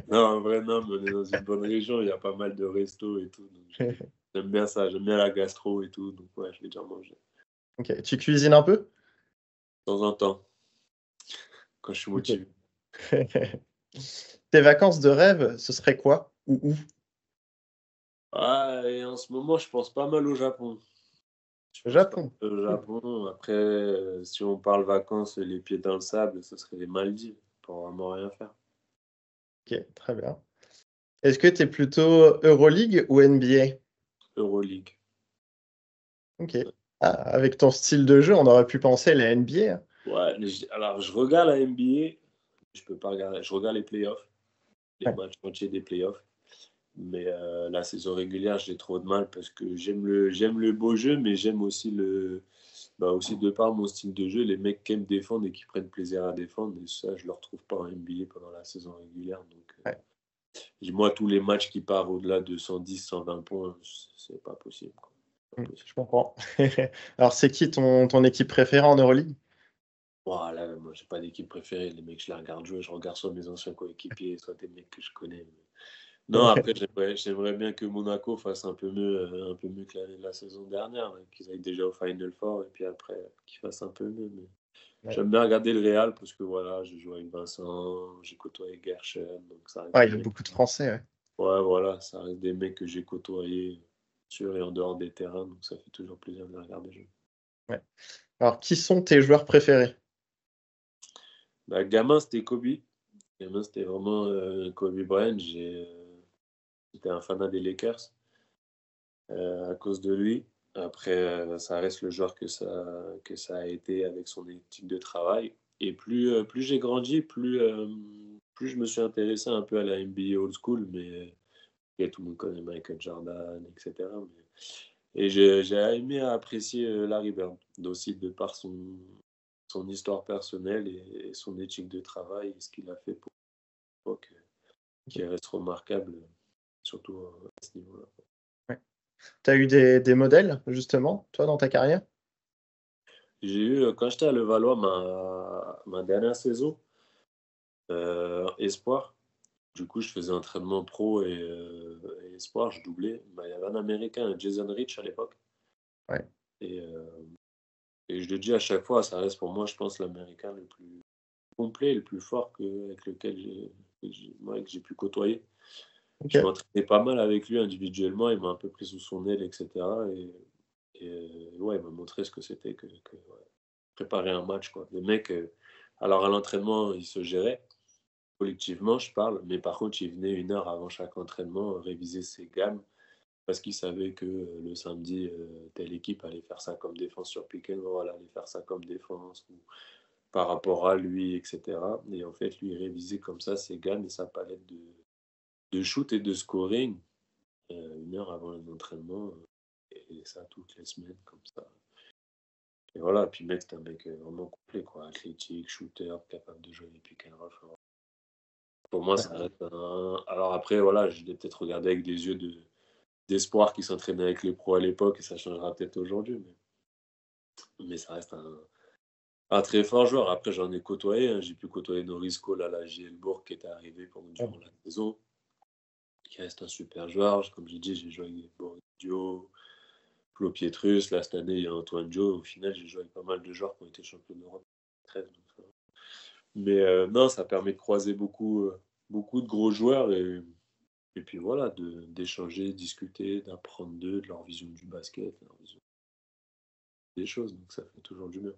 Non, en vrai, non, mais on est dans une bonne région, il y a pas mal de restos et tout, donc j'aime bien ça, j'aime bien la gastro et tout, donc ouais, je vais déjà manger. Ok. Tu cuisines un peu? De temps en temps, quand je suis Ok. motivé. Tes vacances de rêve, ce serait quoi? Ou où? Ah, et en ce moment, je pense pas mal au Japon. Je Au pense pas Japon. mal au Cool. Japon. Après, si on parle vacances, les pieds dans le sable, ce serait les Maldives, pour vraiment rien faire. Ok, très bien. Est-ce que tu es plutôt Euroleague ou NBA? Euroleague. Ok. Ah, avec ton style de jeu, on aurait pu penser la NBA, hein. Ouais, alors je regarde la NBA, je peux pas regarder, je regarde les playoffs, les Ouais. matchs entiers des playoffs. Mais la saison régulière, j'ai trop de mal parce que j'aime le beau jeu, mais j'aime aussi aussi de par mon style de jeu, les mecs qui aiment défendre et qui prennent plaisir à défendre. Et ça, je le retrouve pas en NBA pendant la saison régulière. Donc, Ouais. moi, tous les matchs qui partent au-delà de 110, 120 points, c'est pas possible, quoi. Pas possible. Je comprends. Alors, c'est qui ton équipe préférée en Euroleague? Voilà, moi, j'ai pas d'équipe préférée. Les mecs, je les regarde jouer. Je regarde soit mes anciens coéquipiers, soit des mecs que je connais. Non, après, j'aimerais bien que Monaco fasse un peu mieux que la saison dernière, hein, qu'ils aillent déjà au Final Four et puis après qu'ils fassent un peu mieux. Mais Ouais. j'aime bien regarder le Real parce que voilà, j'ai joué avec Vincent, j'ai côtoyé Gershon, donc ça reste Ouais, des il y a mecs. beaucoup de Français, ouais. Ouais, voilà, ça reste des mecs que j'ai côtoyés. sur et en dehors des terrains, donc ça fait toujours plaisir de les regarder jouer. Ouais. Alors, qui sont tes joueurs préférés? Bah, gamin, c'était Kobe. Gamin, c'était vraiment Kobe Bryant. J'étais un fanat des Lakers à cause de lui. Après, ça reste le joueur que ça a été avec son éthique de travail. Et plus j'ai grandi, plus je me suis intéressé un peu à la NBA old school, mais et tout le monde connaît Michael Jordan, etc. Et j'ai aimé apprécier Larry Bird, aussi de par son histoire personnelle et son éthique de travail, et ce qu'il a fait pour l'époque, qui reste remarquable, surtout à ce niveau-là. Ouais. Tu as eu des modèles, justement, toi, dans ta carrière? J'ai eu, quand j'étais à Levallois, ma dernière saison, espoir. Du coup, je faisais entraînement pro et espoir, je doublais. Bah, il y avait un Américain, Jason Rich, à l'époque. Ouais. Et, et je le dis à chaque fois, ça reste pour moi, je pense, l'Américain le plus complet, le plus fort avec lequel que j'ai pu côtoyer. Je OK. m'entraînais pas mal avec lui individuellement, il m'a un peu pris sous son aile, etc. Ouais, il m'a montré ce que c'était ouais, préparer un match, quoi. Le mec, alors à l'entraînement, il se gérait, collectivement, je parle, mais par contre, il venait 1 heure avant chaque entraînement réviser ses gammes parce qu'il savait que le samedi, telle équipe allait faire ça comme défense sur pick and roll, allait faire ça comme défense ou par rapport à lui, etc. Et en fait, lui, il révisait comme ça ses gammes et sa palette de shoot et de scoring 1 heure avant l'entraînement. Et ça toutes les semaines, comme ça. Et voilà, puis mec, c'est un mec vraiment complet, quoi. Athlétique, shooter, capable de jouer les pick and roll. Enfin, pour moi, Ouais. ça reste un. Alors après, voilà, je l'ai peut-être regardé avec des yeux d'espoir qui s'entraînait avec les pros à l'époque et ça changera peut-être aujourd'hui, mais ça reste un très fort joueur. Après, j'en ai côtoyé, hein. J'ai pu côtoyer Norris Cole à la JL Bourg qui était arrivé durant la saison, qui reste un super joueur. Comme j'ai dit, j'ai joué avec Boris Dio, Flo Pietrus. Là, cette année, il y a Antoine Joe. Au final, j'ai joué avec pas mal de joueurs qui ont été champions d'Europe. 13, donc, mais non, ça permet de croiser beaucoup de gros joueurs et puis voilà, d'échanger, discuter, d'apprendre d'eux, de leur vision du basket, de leur vision des choses. Donc ça fait toujours du bien.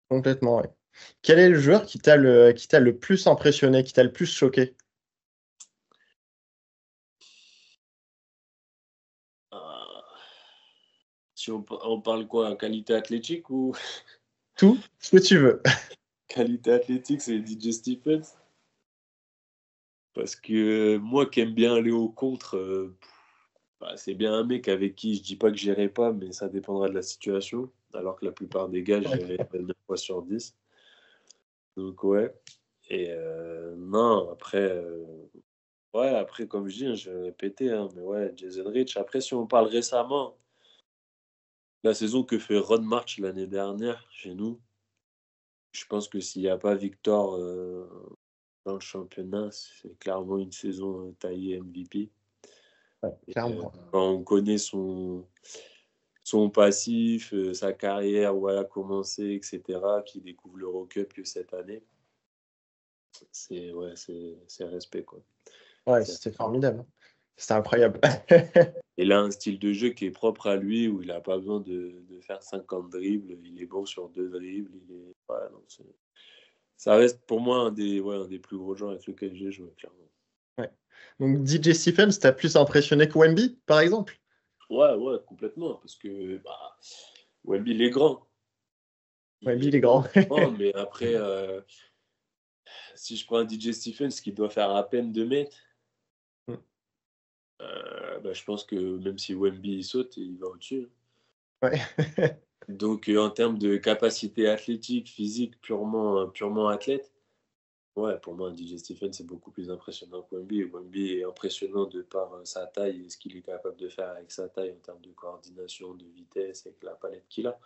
Complètement, ouais. Quel est le joueur qui t'a le plus impressionné, qui t'a le plus choqué? Ah, si on parle quoi, qualité athlétique ou Tout ce que tu veux. qualité athlétique, c'est DJ Stephens. Parce que moi qui aime bien aller au contre, bah, c'est bien un mec avec qui je dis pas que j'irai pas, mais ça dépendra de la situation. Alors que la plupart des gars, j'irai 9 fois sur 10. Donc ouais. Et non, après, ouais, après, comme je dis, hein, je vais répéter, hein, mais ouais, Jason Rich. Après, si on parle récemment, la saison que fait Ron March l'année dernière chez nous, je pense que s'il n'y a pas Victor dans le championnat, c'est clairement une saison taillée MVP. Ouais, Et, clairement. quand on connaît son passif, sa carrière, où elle a commencé, etc., qui découvre l'Eurocup que cette année, ouais, c'est respect, quoi. Ouais, C'est c'était formidable. C'était incroyable. Il a un style de jeu qui est propre à lui, où il n'a pas besoin de faire 50 dribbles. Il est bon sur 2 dribbles. Ouais, non, ça reste pour moi un des plus gros joueurs avec lesquels j'ai joué, clairement. Ouais. Donc DJ Stephens t'a plus impressionné que Wemby, par exemple? Ouais, ouais, complètement. Parce que bah, Wemby, il est grand. Il Wemby, est il est grand, grand. grand, mais après, si je prends un DJ Stephens qui doit faire à peine 2 mètres, bah, je pense que même si Wemby il saute, il va au-dessus. Ouais. Donc, en termes de capacité athlétique, physique, purement athlète, ouais, pour moi, DJ Stephen, c'est beaucoup plus impressionnant que Wemby. Wemby est impressionnant de par sa taille et ce qu'il est capable de faire avec sa taille en termes de coordination, de vitesse, avec la palette qu'il a.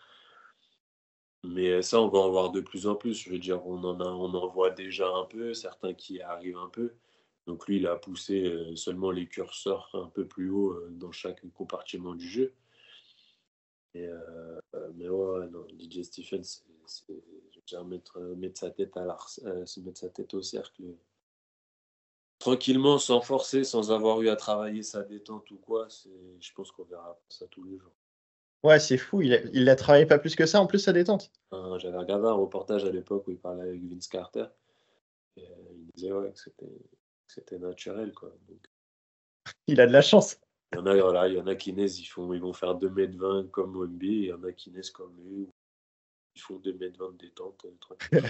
Mais ça, on va en voir de plus en plus. Je veux dire, on en voit déjà un peu, certains qui arrivent un peu. Donc lui, il a poussé seulement les curseurs un peu plus haut dans chaque compartiment du jeu. Mais ouais, non, DJ Stephen, je veux dire, mettre sa tête se mettre sa tête au cercle tranquillement, sans forcer, sans avoir eu à travailler sa détente ou quoi, je pense qu'on verra ça tous les jours. Ouais, c'est fou, il a travaillé pas plus que ça en plus sa détente? J'avais regardé un reportage à l'époque où il parlait avec Vince Carter et il disait ouais, que c'était naturel, quoi. Donc, Il a de la chance. il y en a, voilà, il y en a qui naissent, ils vont faire 2,20 m comme Wemby, et il y en a qui naissent comme lui, ils font 2,20 m de détente, tranquillement.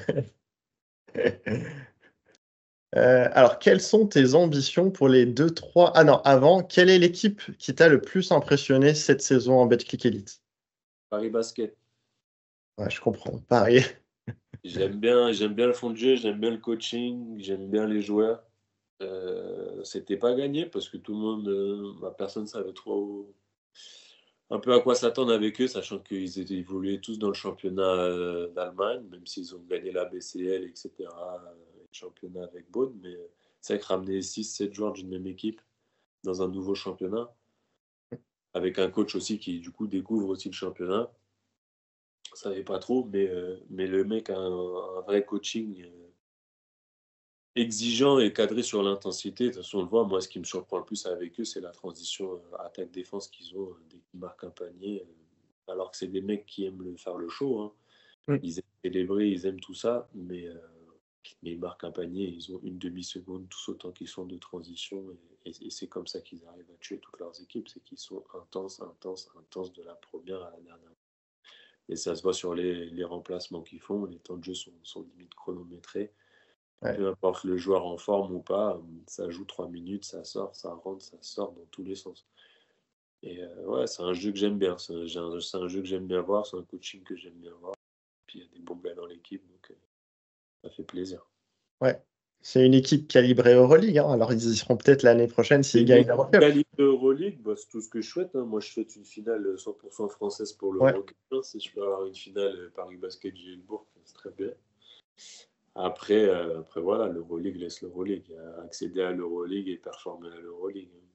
Alors quelles sont tes ambitions pour les 2-3 ah non, avant, quelle est l'équipe qui t'a le plus impressionné cette saison en Betclic Elite? Paris Basket. Ouais, je comprends, pareil. J'aime bien le fond de jeu, j'aime bien le coaching, j'aime bien les joueurs. C'était pas gagné parce que tout le monde, personne savait trop un peu à quoi s'attendre avec eux, sachant qu'ils étaient évolués tous dans le championnat d'Allemagne, même s'ils ont gagné la BCL, etc., le championnat avec Bonn. Mais c'est vrai que ramener 6-7 joueurs d'une même équipe dans un nouveau championnat, avec un coach aussi qui, du coup, découvre aussi le championnat, je savais pas trop, mais le mec a un vrai coaching exigeant et cadré sur l'intensité. De toute façon, on le voit, moi, ce qui me surprend le plus avec eux, c'est la transition attaque-défense qu'ils ont dès qu'ils marquent un panier. Alors que c'est des mecs qui aiment faire le show, hein. Mmh. Ils aiment célébrer, ils aiment tout ça, mais ils marquent un panier, ils ont une demi-seconde, tous autant qu'ils sont de transition. Et c'est comme ça qu'ils arrivent à tuer toutes leurs équipes, c'est qu'ils sont intenses, intenses, intenses de la première à la dernière. Et ça se voit sur les remplacements qu'ils font, les temps de jeu sont limite chronométrés. Ouais, Peu importe le joueur en forme ou pas, ça joue 3 minutes, ça sort, ça rentre, ça sort dans tous les sens. Et ouais, c'est un jeu que j'aime bien. C'est un jeu que j'aime bien voir, c'est un coaching que j'aime bien voir. Puis il y a des bons gars dans l'équipe, donc ça fait plaisir. ouais. C'est une équipe calibrée Euroleague, hein, alors ils y seront peut-être l'année prochaine Et s'ils une gagnent équipe l'Eurocup. qualifiée Euroleague, bah, c'est tout ce que je souhaite, hein. Moi, je souhaite une finale 100% française pour Ouais, l'Eurocup, hein. Si je peux avoir une finale Paris Basket Gielbourg, c'est très bien. Après voilà, l'Euroleague laisse l'Euroleague. Accéder à l'Euroleague et performer à l'Euroleague, hein.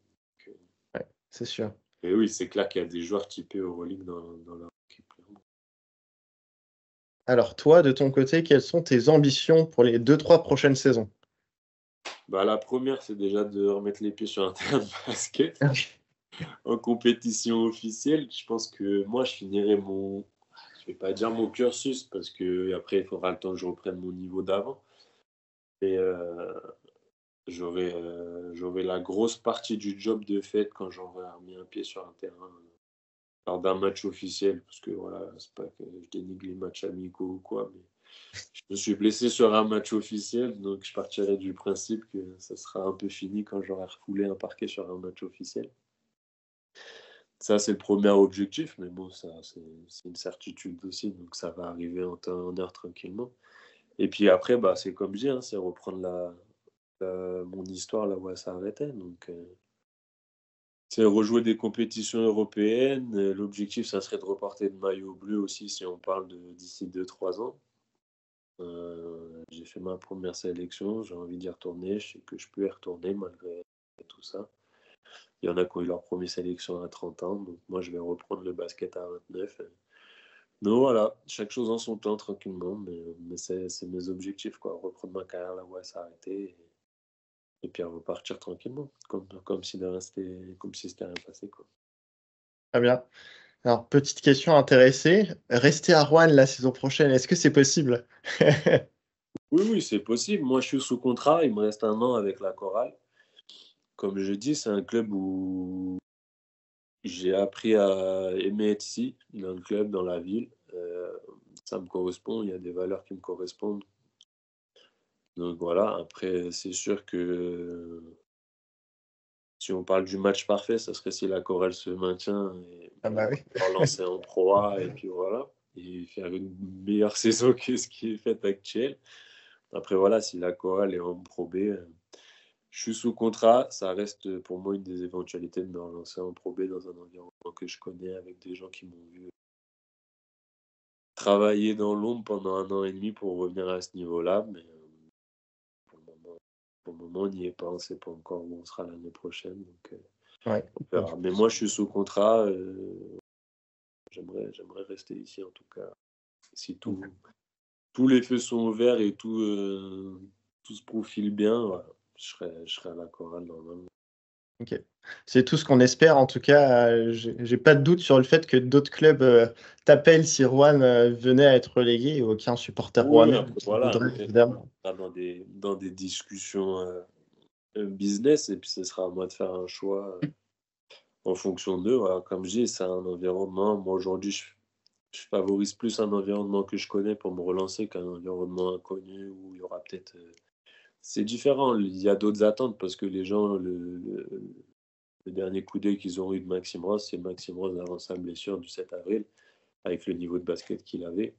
Donc, ouais, c'est sûr. et oui, c'est clair qu'il y a des joueurs typés Euroleague dans leur équipe, clairement. Alors toi, de ton côté, quelles sont tes ambitions pour les 2-3 prochaines saisons? Bah, la première, c'est déjà de remettre les pieds sur un terrain de basket en compétition officielle. Je pense que moi, je finirai je vais pas dire mon cursus parce que après, il faudra le temps que je reprenne mon niveau d'avant. Mais j'aurai la grosse partie du job de fait quand j'aurai remis un pied sur un terrain lors d'un match officiel. Parce que voilà, c'est pas que je dénigre les matchs amicaux ou quoi, mais je me suis blessé sur un match officiel, donc je partirai du principe que ça sera un peu fini quand j'aurai refoulé un parquet sur un match officiel. Ça, c'est le premier objectif, mais bon, ça, c'est une certitude aussi, donc ça va arriver en temps et en heure tranquillement. Et puis après, bah, c'est comme je dis, hein, c'est reprendre mon histoire là où elle s'arrêtait. Donc, c'est rejouer des compétitions européennes. L'objectif, ça serait de reporter le maillot bleu aussi si on parle de d'ici 2-3 ans. J'ai fait ma première sélection, j'ai envie d'y retourner, je sais que je peux y retourner malgré tout ça. Il y en a qui ont eu leur première sélection à 30 ans, donc moi je vais reprendre le basket à 29. Donc voilà, chaque chose en son temps, tranquillement, mais c'est mes objectifs, quoi. Reprendre ma carrière là où elle s'est arrêtée et puis repartir tranquillement, comme si de rien comme si c'était rien passé, quoi. Très bien. Alors petite question intéressée, rester à Rouen la saison prochaine, est-ce que c'est possible? Oui, oui, c'est possible. Moi, je suis sous contrat, il me reste un an avec la chorale. Comme je dis, c'est un club où j'ai appris à aimer être ici, dans le club, dans la ville. Ça me correspond, il y a des valeurs qui me correspondent. Donc voilà, après, c'est sûr que si on parle du match parfait, ça serait si la chorale se maintient et Ah bah oui. leur lancer en Pro A et puis voilà, et faire une meilleure saison que ce qui est fait actuel. Après voilà, si la chorale est en Pro B, je suis sous contrat, ça reste pour moi une des éventualités de me relancer en Pro B dans un environnement que je connais avec des gens qui m'ont vu travailler dans l'ombre pendant un an et demi pour revenir à ce niveau-là. Mais pour le moment, on n'y est pas, on ne sait pas encore où on sera l'année prochaine. Donc, Ouais. on verra. Mais moi, je suis sous contrat. J'aimerais rester ici en tout cas. Si tous les feux sont ouverts et tout se profile bien, voilà. je serai à la chorale normalement. Ok. C'est tout ce qu'on espère. En tout cas, j'ai pas de doute sur le fait que d'autres clubs t'appellent si Rouen venait à être relégué et aucun supporter Oui, rouennais après, qui voilà, voudrait, après, évidemment. on sera dans des discussions business, et puis ce sera à moi de faire un choix en fonction d'eux. Voilà. Comme je dis, c'est un environnement. Moi, aujourd'hui, je favorise plus un environnement que je connais pour me relancer qu'un environnement inconnu où il y aura peut-être. C'est différent. Il y a d'autres attentes parce que les gens, le dernier coup d'œil qu'ils ont eu de Maxime Ross, c'est Maxime Ross avant sa blessure du 7 avril, avec le niveau de basket qu'il avait.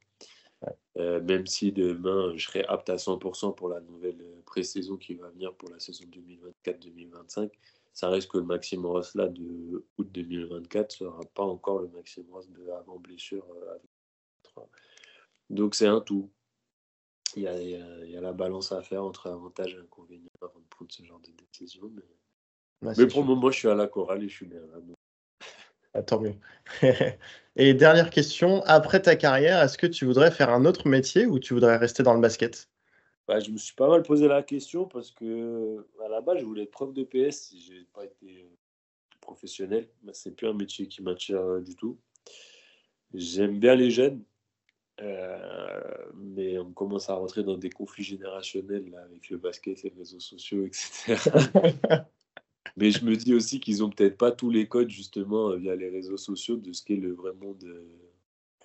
Même si demain, je serai apte à 100% pour la nouvelle pré-saison qui va venir pour la saison 2024-2025, ça reste que le Maxime Ross là de août 2024 ne sera pas encore le Maxime Ross de avant blessure avec 3. Donc c'est un tout. Il y a la balance à faire entre avantages et inconvénients avant de prendre ce genre de décision. Ouais, Mais c'est pour le sûr. moment, je suis à la chorale et je suis bien là. Donc. Ah, tant mieux. Et dernière question, après ta carrière, est-ce que tu voudrais faire un autre métier ou tu voudrais rester dans le basket? Bah, je me suis pas mal posé la question parce que à la base, je voulais être prof de PS si j'ai pas été professionnel. Bah, c'est plus un métier qui m'attire du tout. J'aime bien les jeunes, mais on commence à rentrer dans des conflits générationnels là, avec le basket, les réseaux sociaux, etc. Mais je me dis aussi qu'ils ont peut-être pas tous les codes justement via les réseaux sociaux de ce qu'est le vrai monde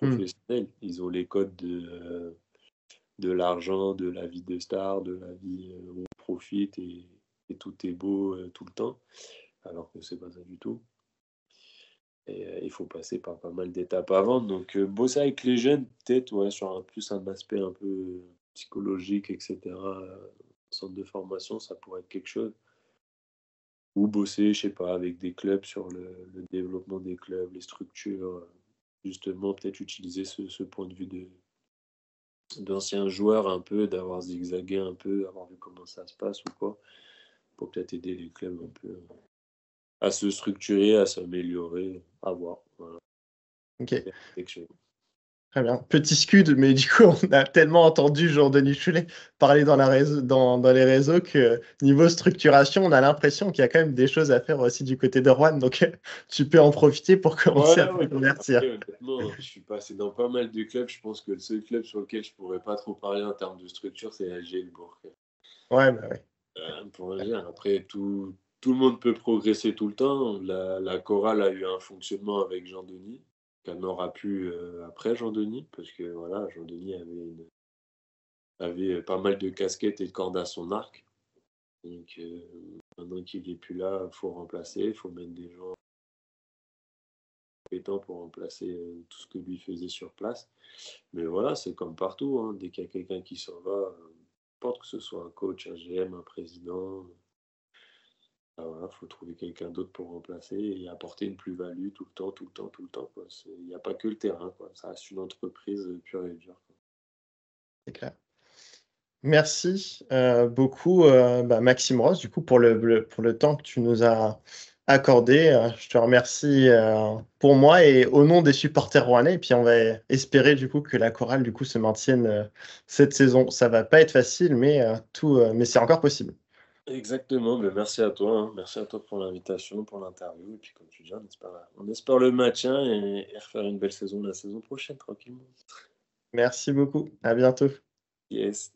Hmm. professionnel. Ils ont les codes de l'argent, de la vie de star, de la vie où on profite et tout est beau tout le temps, alors que c'est pas ça du tout. Et il faut passer par pas mal d'étapes avant. Donc, bosser avec les jeunes, peut-être, ouais, sur plus un aspect un peu psychologique, etc. Centre de formation, ça pourrait être quelque chose. Ou bosser, je sais pas, avec des clubs sur le développement des clubs, les structures. Justement, peut-être utiliser ce point de vue d'anciens joueurs un peu, d'avoir zigzagué un peu, avoir vu comment ça se passe ou quoi, pour peut-être aider les clubs un peu à se structurer, à s'améliorer, à voir. Voilà. Ok, Quelque chose. très bien. Petit scud, mais du coup, on a tellement entendu Jean-Denis Chulet parler dans les réseaux que niveau structuration, on a l'impression qu'il y a quand même des choses à faire aussi du côté de Rouen. Donc, tu peux en profiter pour commencer à Ouais, te ouais. convertir. Après, honnêtement, je suis passé dans pas mal de clubs. Je pense que le seul club sur lequel je pourrais pas trop parler en termes de structure, c'est LG Bourg. Ouais, bah ouais. Pour dire. Après, tout le monde peut progresser tout le temps. La chorale a eu un fonctionnement avec Jean-Denis, qu'elle n'aura plus après Jean-Denis, parce que voilà, Jean-Denis avait pas mal de casquettes et de cordes à son arc. Donc, maintenant qu'il n'est plus là, il faut remplacer, il faut mettre des gens compétents pour remplacer tout ce que lui faisait sur place. Mais voilà, c'est comme partout, hein. Dès qu'il y a quelqu'un qui s'en va, n'importe que ce soit un coach, un GM, un président, bah voilà, faut trouver quelqu'un d'autre pour remplacer et apporter une plus-value tout le temps, tout le temps, tout le temps, quoi. Il n'y a pas que le terrain, quoi. Ça reste une entreprise pure et dure, quoi. C'est clair. Merci beaucoup, Maxime Ross, du coup, pour le temps que tu nous as accordé. Je te remercie pour moi et au nom des supporters rouennais. Et puis, on va espérer du coup que la chorale du coup se maintienne cette saison. Ça va pas être facile, mais c'est encore possible. Exactement, mais merci à toi, hein. Merci à toi pour l'invitation, pour l'interview. Et puis, comme tu dis, on espère le maintien et refaire une belle saison la saison prochaine, tranquillement. Merci beaucoup. À bientôt. Yes.